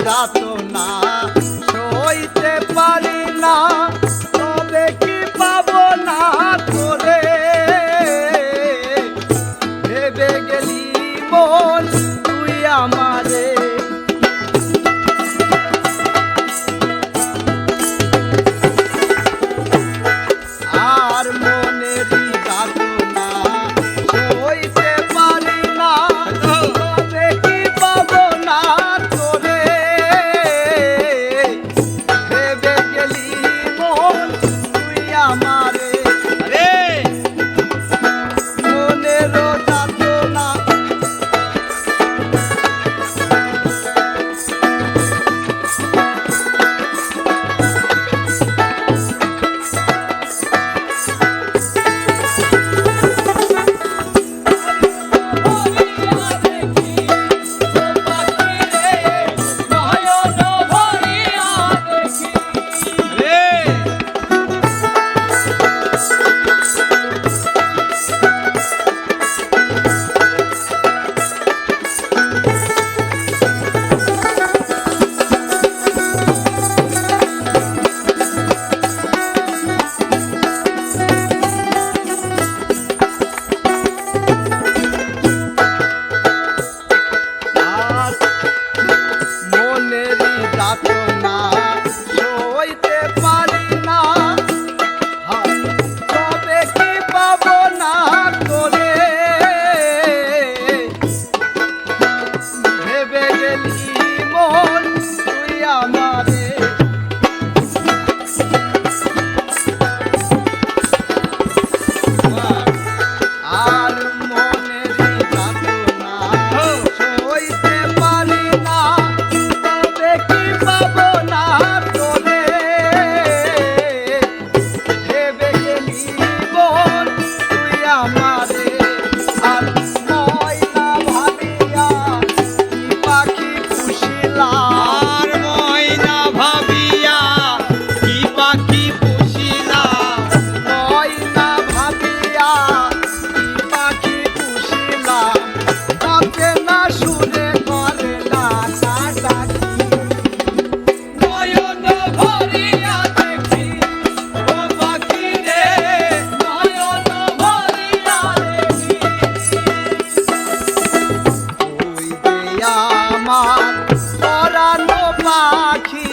যাতনা সইতে পারি না, তবে কি পাবো না তোরে, ভেবে গেলি মন তুই আমারে। আর মনেরই যাতনা সইতে পারি না, তবে কি পাবো না তোরে, ভেবে গেলি মন তুই আমারে। মনেরও যাতনা যাতনা সইতে পারি না, তবে কি পাবো না তোরে, ভেবে গেলি মন তুই আমারে। আর মনেরই যাতনা সইতে পারি না, তবে কি পাবো না তোরে, ভেবে গেলি মন তুই আমারে। আর ময়না ভাবিয়া কি পাখি পুষিলাম, আর ময়না ভাবিয়া কি পাখি পুষিলাম, ময়না ভাবিয়া কি পাখি পুষিলাম, তাতে না সুরে করে না ডাকি। নয়ন ভরিয়া দেখি ও পাখি রে, নয়ন ভরিয়া দেখি। তুই যে আমার পরানো পাখি,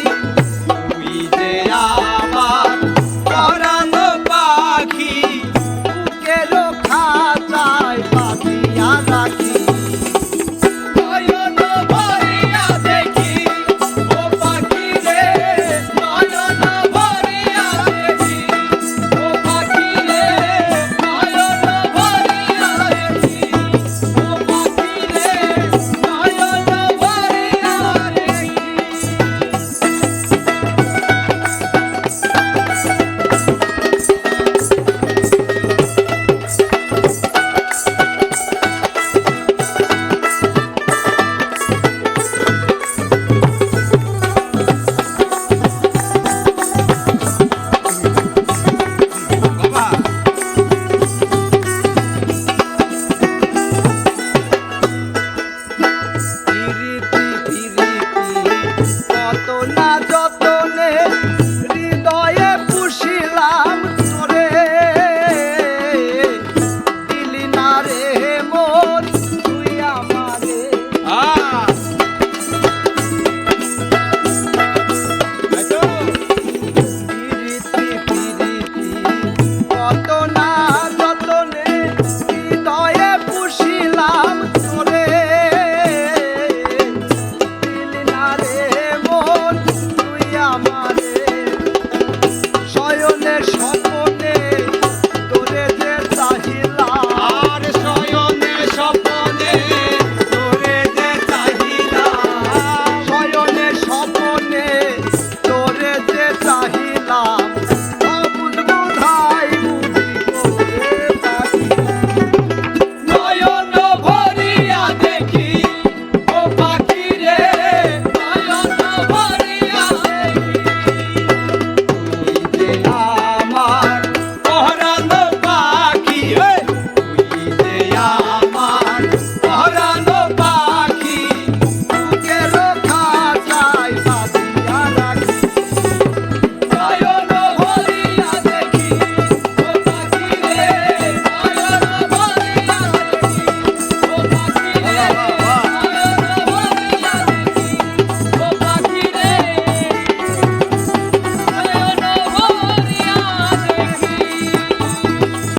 তুই যে আমার পরানো পাখি, বুকের খাঁচায় বাঁধিয়া রাখি।